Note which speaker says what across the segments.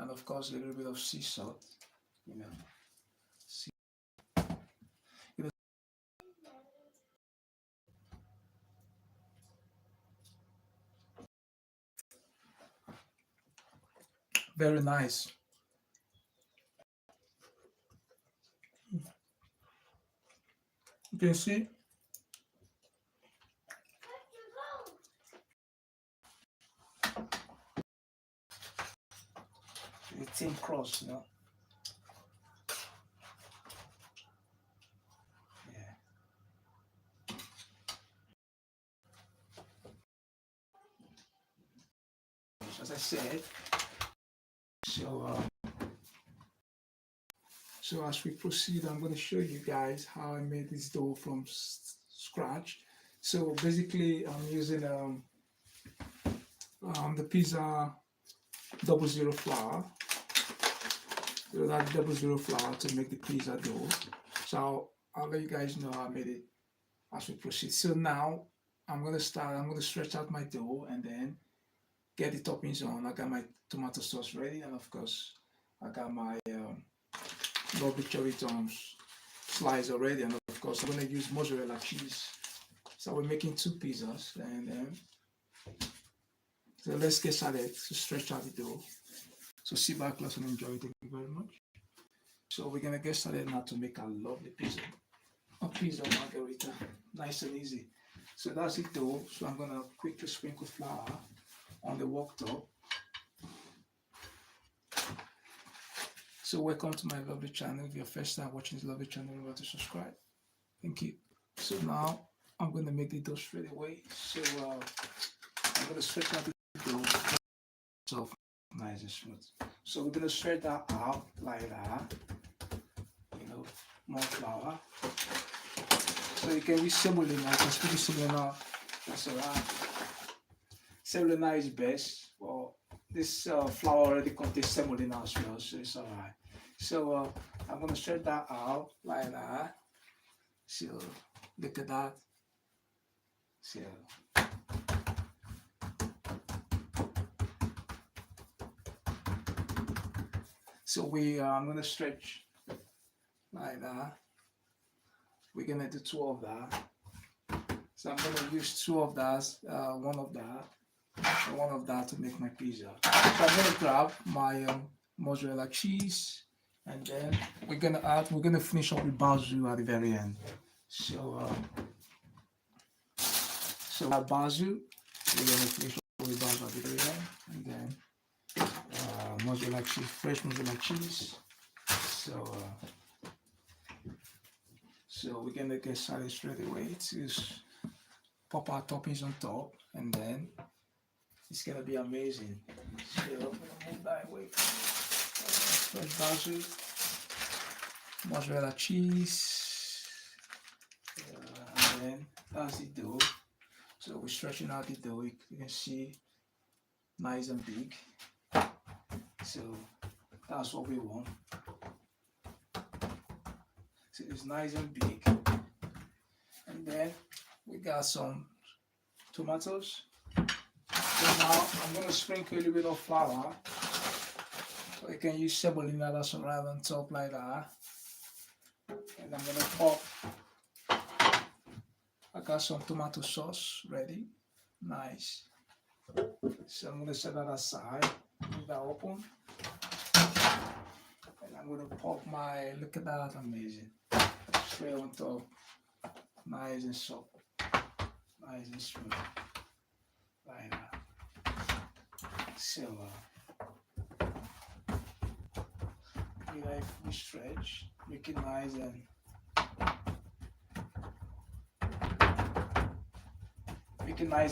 Speaker 1: and of course a little bit of sea salt, you know. Very nice. You can see the thin crust, you know. Yeah. As I said, so as we proceed, I'm going to show you guys how I made this dough from scratch. So basically, I'm using the pizza 00 flour. So that 00 flour to make the pizza dough. So I'll let you guys know how I made it as we proceed. So now I'm going to stretch out my dough and then get the toppings on. I got my tomato sauce ready, and of course I got my lovely cherry toms slice already, and of course I'm going to use mozzarella cheese. So we're making 2 pizzas, and then so let's get started to stretch out the dough. So sit back, close, and enjoy. Thank you very much. So we're gonna get started now to make a lovely pizza, a pizza margherita, nice and easy. So that's it dough. So I'm gonna quickly sprinkle flour on the worktop. So welcome to my lovely channel. If you're first time watching this lovely channel, remember to subscribe. Thank you. So now I'm going to make the dough straight away. So I'm going to stretch out the dough so nice and smooth. So we're going to stretch that out like that. You know, more flour. So you can use semolina. I can still use semolina. That's alright. Semolina is best. Well, this flour already contains semolina as well, so it's alright. So I'm going to stretch that out like that. So look at that. So I'm going to stretch like that. We're going to do 2 of that. So I'm going to use 2 of that, one of that, and 1 of that to make my pizza. So I'm going to grab my mozzarella cheese, and then we're going to finish up with basil at the very end. So basil, we're going to finish up with basil at the very end, and then mozzarella cheese, fresh mozzarella cheese. So we're going to get started straight away to pop our toppings on top, and then it's going to be amazing. So I'm going to move that away. Fresh basil, mozzarella cheese, and then that's the dough. So we're stretching out the dough. You can see nice and big. So that's what we want. So it's nice and big. And then we got some tomatoes. So now I'm going to sprinkle a little bit of flour. So you can use semolina, that's right on top like that. And I'm going to pop. I got some tomato sauce ready. Nice. So I'm going to set that aside. Leave that open. And I'm going to pop my, look at that, amazing. Straight on top. Nice and soft. Nice and smooth. Like that. So, if we stretch, make it nice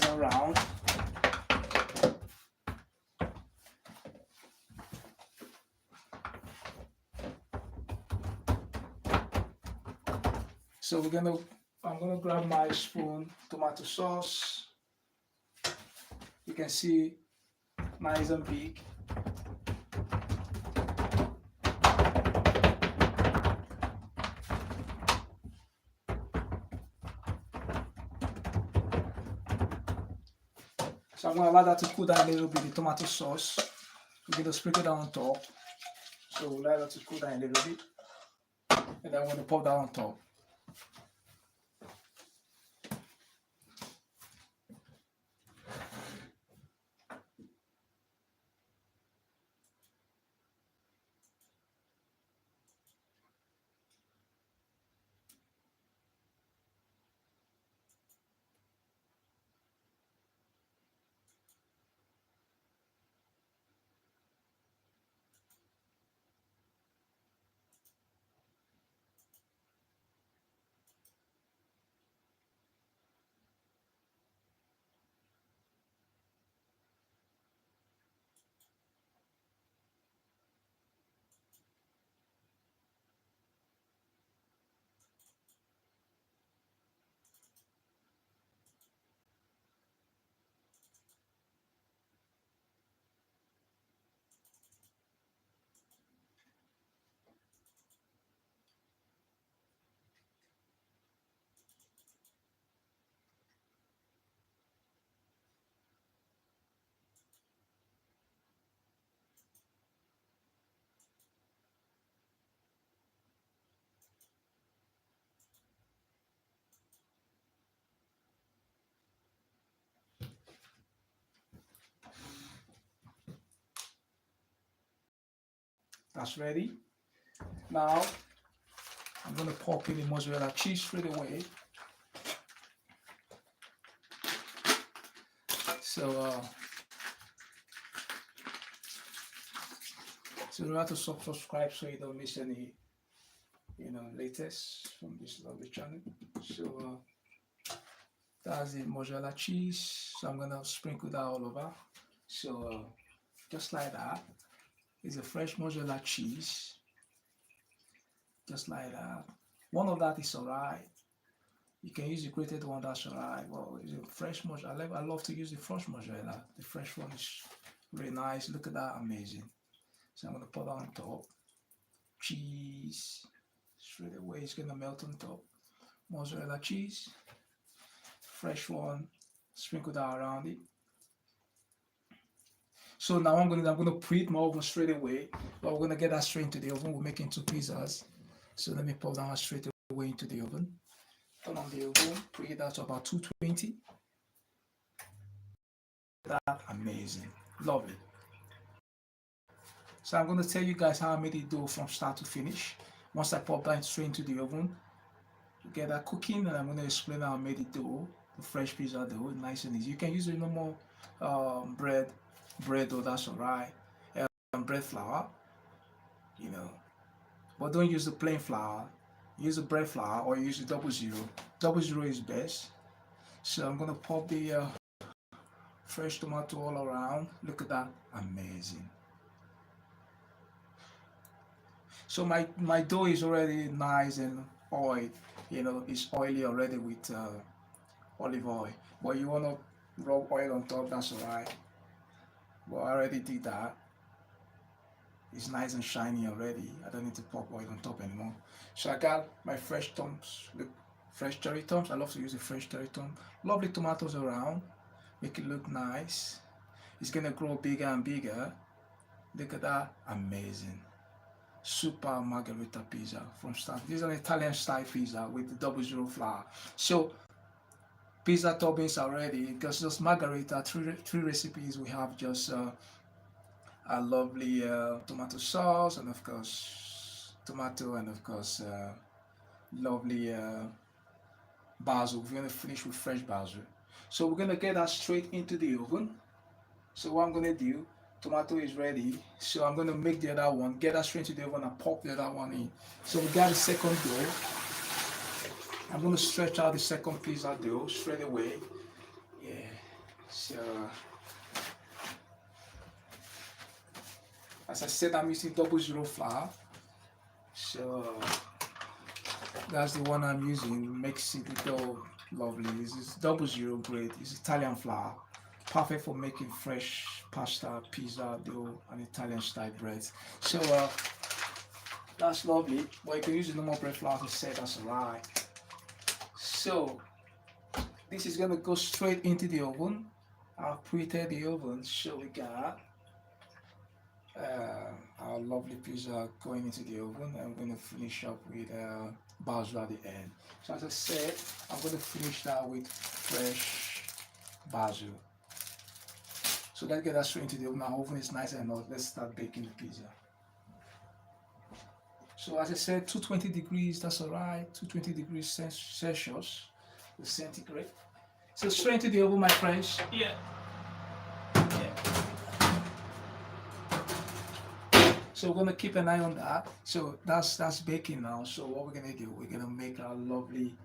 Speaker 1: and round. So I'm gonna grab my spoon, tomato sauce. You can see nice and big. So I'm going to allow that to cool down a little bit, the tomato sauce. we're gonna sprinkle that on top. So we'll allow that to cool down a little bit, and then we're gonna pop that on top. That's ready. Now I'm gonna pop in the mozzarella cheese straight away. So so remember to subscribe so you don't miss any latest from this lovely channel. So that's the mozzarella cheese. So I'm gonna sprinkle that all over. So just like that. It's a fresh mozzarella cheese. Just like that. One of that is alright. You can use the grated one, that's alright. Well, it's a fresh mozzarella. I love to use the fresh mozzarella. The fresh one is really nice. Look at that, amazing. So I'm gonna put that on top. Cheese. Straight away it's gonna melt on top. Mozzarella cheese. Fresh one. Sprinkle that around it. So now I'm gonna preheat my oven straight away. But we're gonna get that straight into the oven. We're making 2 pizzas. So let me pop that one straight away into the oven. Turn on the oven, preheat that to about 220. That amazing, lovely. So I'm gonna tell you guys how I made the dough from start to finish. Once I pop that straight into the oven, get that cooking, and I'm gonna explain how I made the dough, the fresh pizza dough, nice and easy. You can use the normal bread dough, that's alright, and bread flour, but don't use the plain flour. Use the bread flour or use the 00. 00 is best. So I'm gonna pop the fresh tomato all around. Look at that, amazing. So my dough is already nice and oiled. It's oily already with olive oil. But you wanna rub oil on top, that's alright. But I already did that. It's nice and shiny already. I don't need to pop oil on top anymore. So I got my fresh toms, look, fresh cherry toms. I love to use the fresh cherry tom. Lovely tomatoes around, make it look nice. It's gonna grow bigger and bigger. Look at that, amazing. Super Margherita pizza from start. This is an Italian style pizza with the 00 flour. So pizza toppings are ready because just Margherita, three recipes we have. Just a lovely tomato sauce, and of course tomato, and of course lovely basil. We're gonna finish with fresh basil. So we're gonna get that straight into the oven. So what I'm gonna do, tomato is ready, so I'm gonna make the other one, get that straight into the oven and pop the other one in. So we got the second dough. I'm gonna stretch out the second pizza dough straight away. Yeah, so as I said, I'm using 00 flour. So that's the one I'm using. Makes it the dough lovely. This is 00 grade. It's Italian flour, perfect for making fresh pasta, pizza dough, and Italian style breads. So that's lovely. But you can use the normal bread flour to say that's alright. So this is gonna go straight into the oven. I've preheated the oven. So we got our lovely pizza going into the oven. I'm going to finish up with basil at the end. So as I said, I'm going to finish that with fresh basil. So let's get that straight into the oven. Our oven is nice and hot. Let's start baking the pizza. So as I said, 220 degrees, that's alright. 220 degrees Celsius, the centigrade. So straight into the oven, my friends. Yeah. So we're gonna keep an eye on that. So that's baking now. So what we're gonna do, we're gonna make our lovely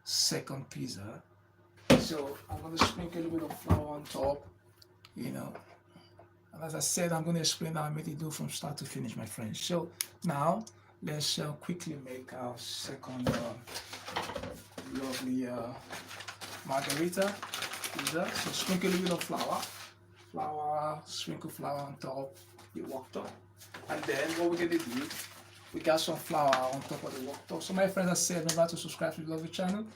Speaker 1: second pizza. So I'm gonna sprinkle a little bit of flour on top, you know. And as I said, I'm gonna explain how I made it do from start to finish, my friends. So now let's quickly make our second lovely Margherita pizza. So sprinkle a little bit of flour, sprinkle flour on top, the wok top. And then what we're gonna do, we got some flour on top of the wok top. So my friends, I said, remember to subscribe to the lovely channel,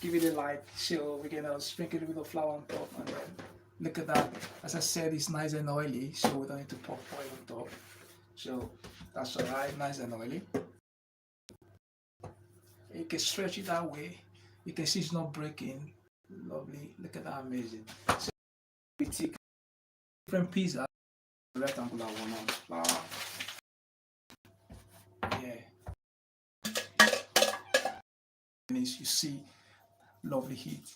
Speaker 1: give it a like. So we're gonna sprinkle a little bit of flour on top, and then look at that. As I said, it's nice and oily, so we don't need to pop oil on top. So that's alright, nice and oily. You can stretch it that way. You can see it's not breaking. Lovely. Look at that, amazing. So we take different pizza, rectangular one on flour. Yeah. And as you see, lovely heat.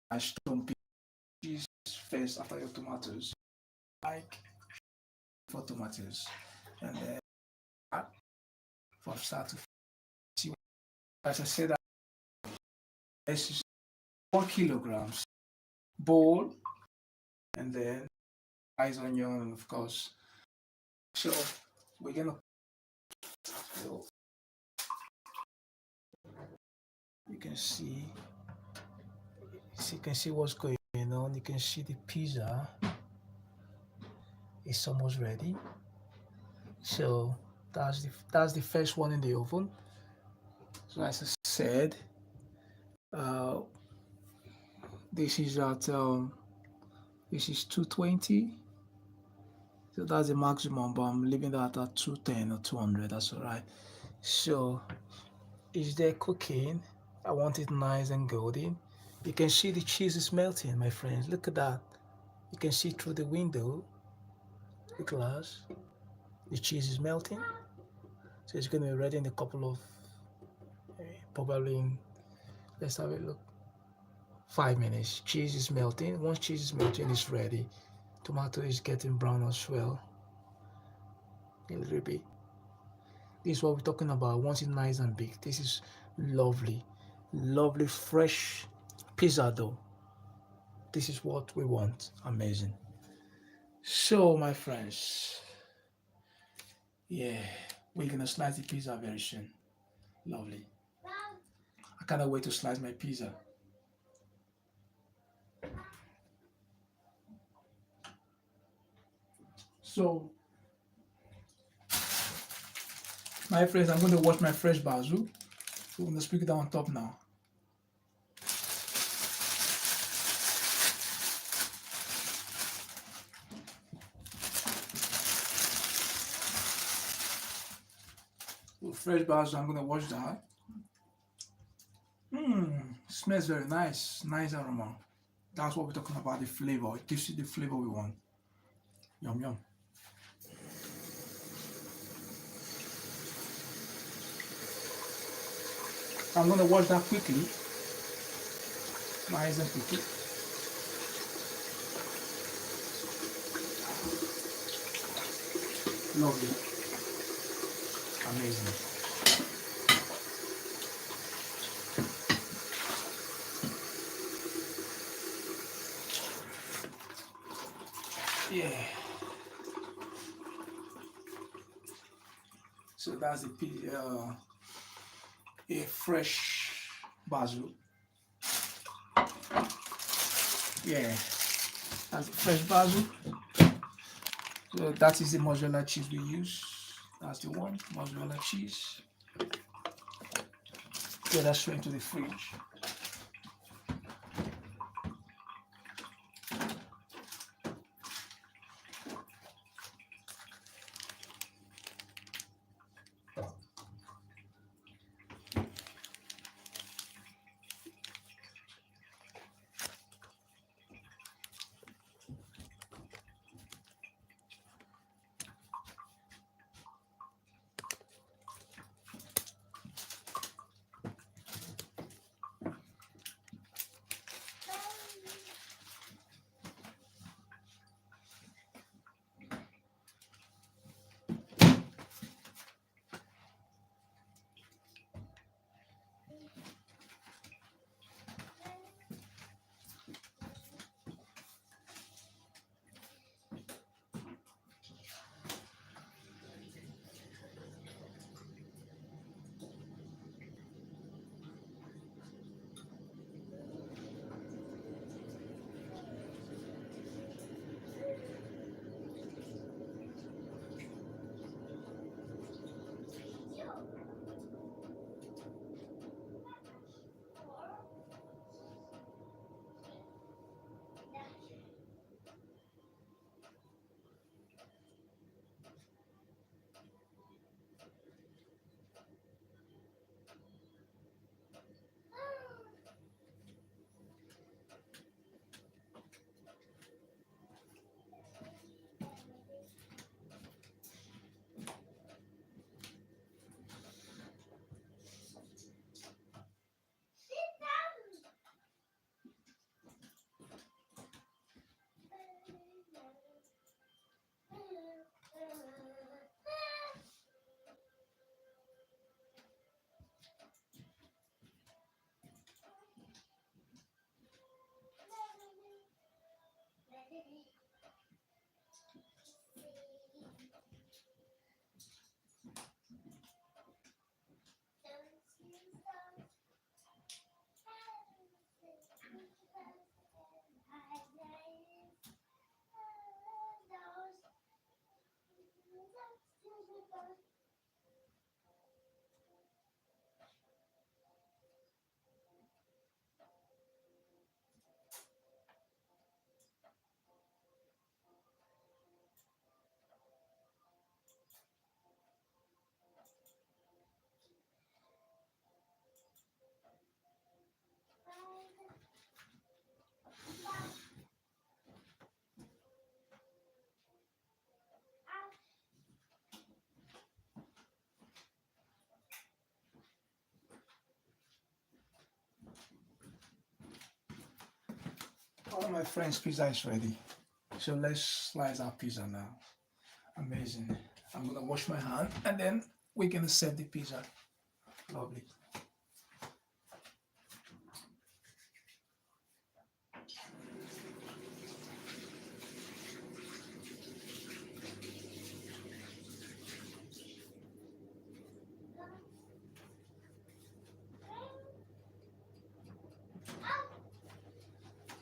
Speaker 1: I stone cheese first after your tomatoes. Like for tomatoes. And then from start to finish. As I said, this is 4 kilograms bowl, and then eyes onion, of course. So we're gonna, so you can see what's going on. You can see the pizza is almost ready. So that's the first one in the oven. So as I said, uh, this is at this is 220. So that's the maximum, but I'm leaving that at 210 or 200. That's all right. So is there cooking? I want it nice and golden. You can see the cheese is melting, my friends. Look at that. You can see through the window, the glass. The cheese is melting. So it's going to be ready in a couple of, probably in, let's have a look, 5 minutes. Cheese is melting. Once cheese is melting, it's ready. Tomato is getting brown as well. A little bit. This is what we're talking about. Once it's nice and big. This is lovely, lovely, fresh pizza dough. This is what we want. Amazing. So, my friends, yeah, we're gonna slice the pizza very soon. Lovely. I cannot wait to slice my pizza. So, my friends, I'm going to wash my fresh basil. So I'm going to sprinkle that on top now. So fresh basil, I'm going to wash that. Smells very nice. Nice aroma. That's what we're talking about, the flavor. It gives you the flavor we want. Yum, yum. I'm going to wash that quickly. Nice and quickly. Lovely. Amazing. Yeah. So that's a fresh basil. Yeah, that's fresh basil. So that is the mozzarella cheese we use. That's the one, mozzarella cheese. Get that straight into the fridge. my friend's pizza is ready. So let's slice our pizza now. Amazing. I'm gonna wash my hand and then we're gonna serve the pizza. Lovely.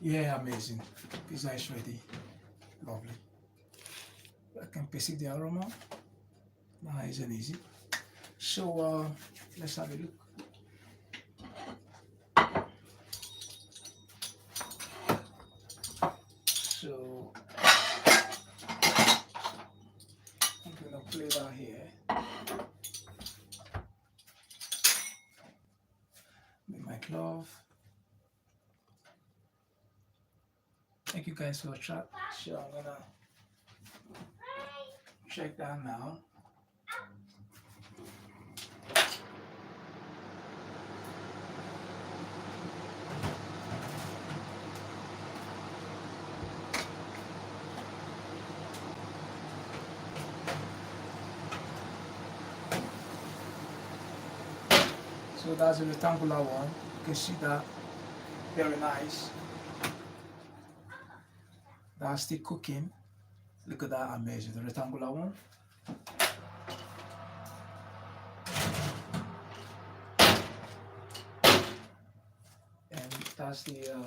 Speaker 1: Yeah, amazing. Pizza is ready. Lovely. I can perceive the aroma. Nice and easy. So let's have a look. So I'm gonna play that here. With my glove. Thank you guys for the chat. So I'm gonna check that now. So that's a rectangular one. You can see that, very nice. That's still cooking. Look at that, amazing. The rectangular one. And that's the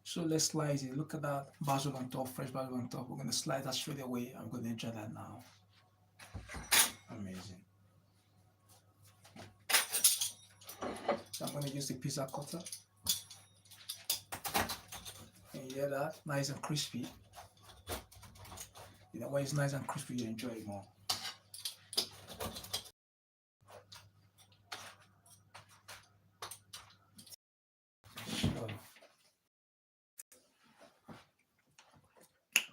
Speaker 1: so let's slice it. Look at that basil on top, fresh basil on top. We're gonna slice that straight away. I'm gonna enjoy that now. Amazing. So I'm gonna use the pizza cutter. And you hear that? Nice and crispy. You know, when it's nice and crispy, you enjoy it more. Sure.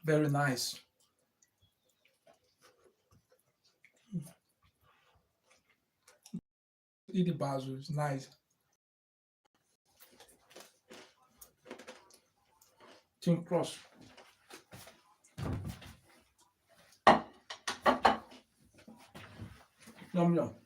Speaker 1: Very nice. Eat the basil, it's nice. Thin crust. Yum yum.